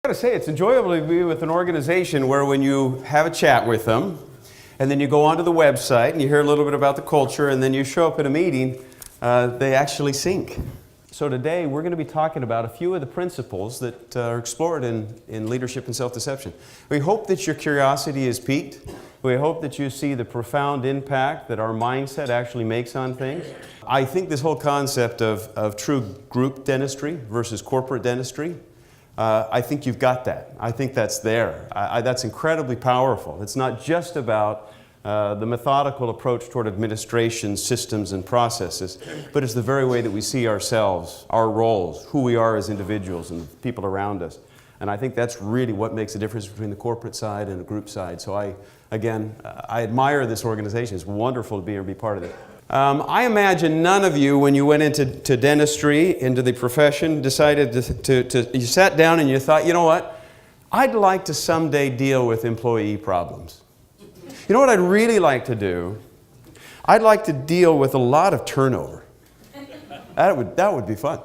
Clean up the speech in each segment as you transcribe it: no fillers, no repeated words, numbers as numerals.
got to say, it's enjoyable to be with an organization where when you have a chat with them, and then you go onto the website and you hear a little bit about the culture, and then you show up at a meeting, they actually sync. So today we're going to be talking about a few of the principles that are explored in leadership and self-deception. We hope that your curiosity is piqued. We hope that you see the profound impact that our mindset actually makes on things. I think this whole concept of true group dentistry versus corporate dentistry, I think you've got that. I think that's there. That's incredibly powerful. It's not just about the methodical approach toward administration, systems, and processes, but it's the very way that we see ourselves, our roles, who we are as individuals and people around us. And I think that's really what makes the difference between the corporate side and the group side. So I admire this organization. It's wonderful to be here and be part of it. I imagine none of you, when you went into dentistry, into the profession, decided you sat down and you thought, you know what, I'd like to someday deal with employee problems. You know what I'd really like to do? I'd like to deal with a lot of turnover. That would be fun.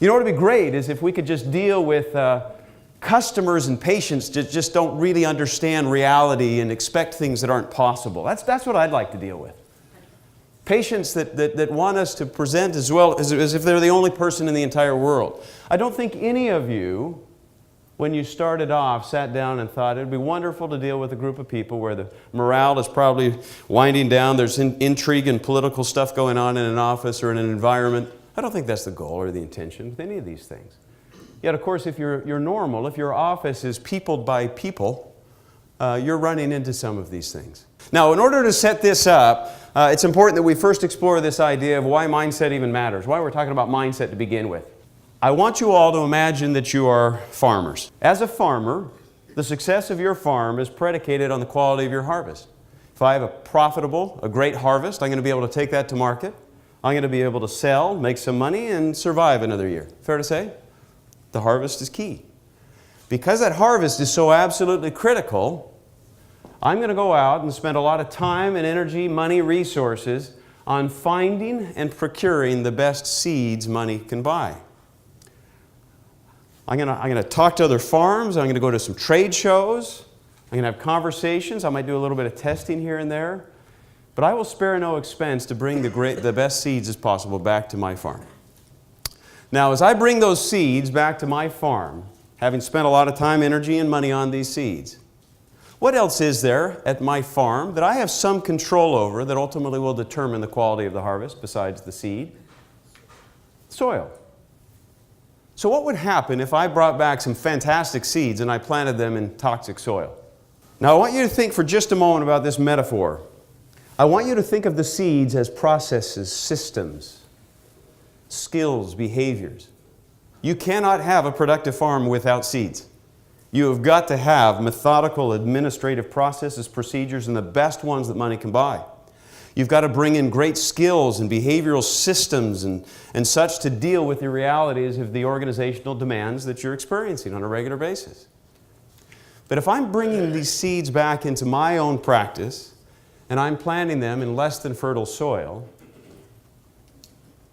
You know what would be great is if we could just deal with customers and patients that just don't really understand reality and expect things that aren't possible. That's what I'd like to deal with. Patients that want us to present as well as if they're the only person in the entire world. I don't think any of you, when you started off, sat down and thought it'd be wonderful to deal with a group of people where the morale is probably winding down, there's intrigue and political stuff going on in an office or in an environment. I don't think that's the goal or the intention with any of these things. Yet, of course, if you're normal, if your office is peopled by people, you're running into some of these things. Now, in order to set this up, it's important that we first explore this idea of why mindset even matters, why we're talking about mindset to begin with. I want you all to imagine that you are farmers. As a farmer, the success of your farm is predicated on the quality of your harvest. If I have a great harvest, I'm going to be able to take that to market. I'm going to be able to sell, make some money, and survive another year. Fair to say? The harvest is key. Because that harvest is so absolutely critical, I'm going to go out and spend a lot of time and energy, money, resources on finding and procuring the best seeds money can buy. I'm going to talk to other farms. I'm going to go to some trade shows. I'm going to have conversations. I might do a little bit of testing here and there. But I will spare no expense to bring the best seeds as possible back to my farm. Now, as I bring those seeds back to my farm, having spent a lot of time, energy, and money on these seeds, what else is there at my farm that I have some control over that ultimately will determine the quality of the harvest besides the seed? Soil. So what would happen if I brought back some fantastic seeds and I planted them in toxic soil? Now, I want you to think for just a moment about this metaphor. I want you to think of the seeds as processes, systems, skills, behaviors. You cannot have a productive farm without seeds. You have got to have methodical administrative processes, procedures, and the best ones that money can buy. You've got to bring in great skills and behavioral systems and such to deal with the realities of the organizational demands that you're experiencing on a regular basis. But if I'm bringing these seeds back into my own practice and I'm planting them in less than fertile soil,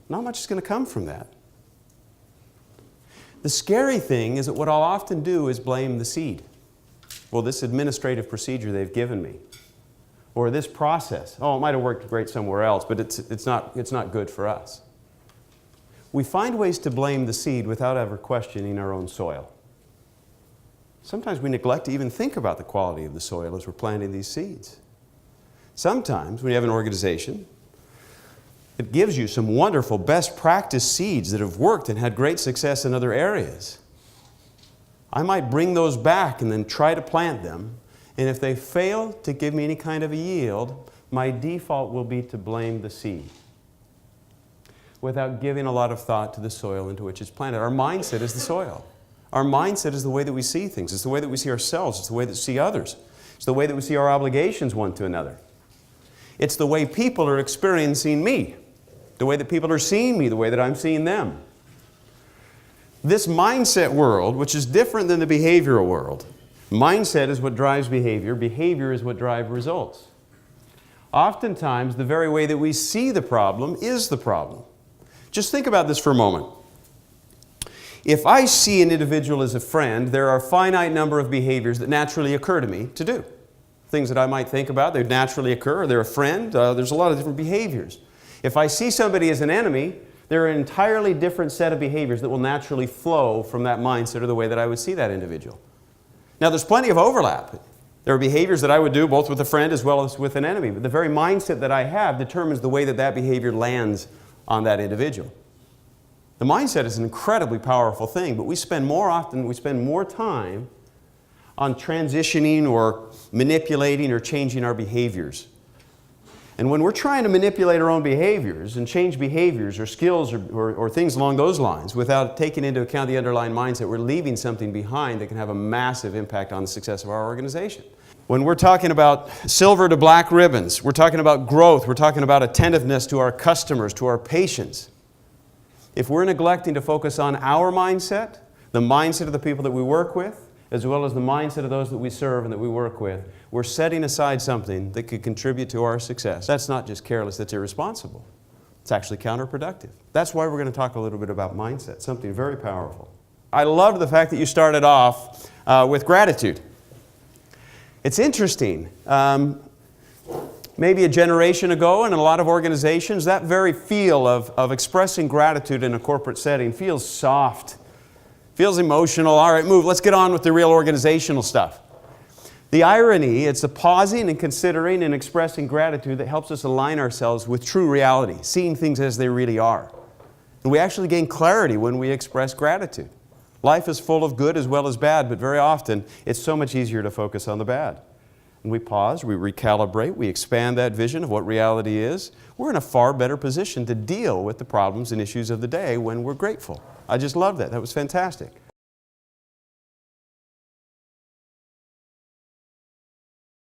not much is going to come from that. The scary thing is that what I'll often do is blame the seed. Well, this administrative procedure they've given me, or this process, it might have worked great somewhere else, but it's not good for us. We find ways to blame the seed without ever questioning our own soil. Sometimes we neglect to even think about the quality of the soil as we're planting these seeds. Sometimes when you have an organization, it gives you some wonderful best practice seeds that have worked and had great success in other areas. I might bring those back and then try to plant them. And if they fail to give me any kind of a yield, my default will be to blame the seed without giving a lot of thought to the soil into which it's planted. Our mindset is the soil. Our mindset is the way that we see things. It's the way that we see ourselves. It's the way that we see others. It's the way that we see our obligations one to another. It's the way people are experiencing me, the way that people are seeing me, the way that I'm seeing them. This mindset world, which is different than the behavioral world, mindset is what drives behavior. Behavior is what drives results. Oftentimes, the very way that we see the problem is the problem. Just think about this for a moment. If I see an individual as a friend, there are a finite number of behaviors that naturally occur to me to do. Things that I might think about, they naturally occur. They're a friend. There's a lot of different behaviors. If I see somebody as an enemy, there are an entirely different set of behaviors that will naturally flow from that mindset or the way that I would see that individual. Now, there's plenty of overlap. There are behaviors that I would do both with a friend as well as with an enemy. But the very mindset that I have determines the way that that behavior lands on that individual. The mindset is an incredibly powerful thing, but we spend more time on transitioning or manipulating or changing our behaviors. And when we're trying to manipulate our own behaviors and change behaviors or skills or things along those lines without taking into account the underlying mindset, we're leaving something behind that can have a massive impact on the success of our organization. When we're talking about silver to black ribbons, we're talking about growth, we're talking about attentiveness to our customers, to our patients. If we're neglecting to focus on our mindset, the mindset of the people that we work with, as well as the mindset of those that we serve and that we work with, we're setting aside something that could contribute to our success. That's not just careless, that's irresponsible. It's actually counterproductive. That's why we're going to talk a little bit about mindset, something very powerful. I loved the fact that you started off with gratitude. It's interesting. Maybe a generation ago in a lot of organizations, that very feel of expressing gratitude in a corporate setting feels soft, feels emotional. All right, let's get on with the real organizational stuff. The irony, it's the pausing and considering and expressing gratitude that helps us align ourselves with true reality, seeing things as they really are. And we actually gain clarity when we express gratitude. Life is full of good as well as bad, but very often it's so much easier to focus on the bad. And we pause, we recalibrate, we expand that vision of what reality is. We're in a far better position to deal with the problems and issues of the day when we're grateful. I just love that. That was fantastic.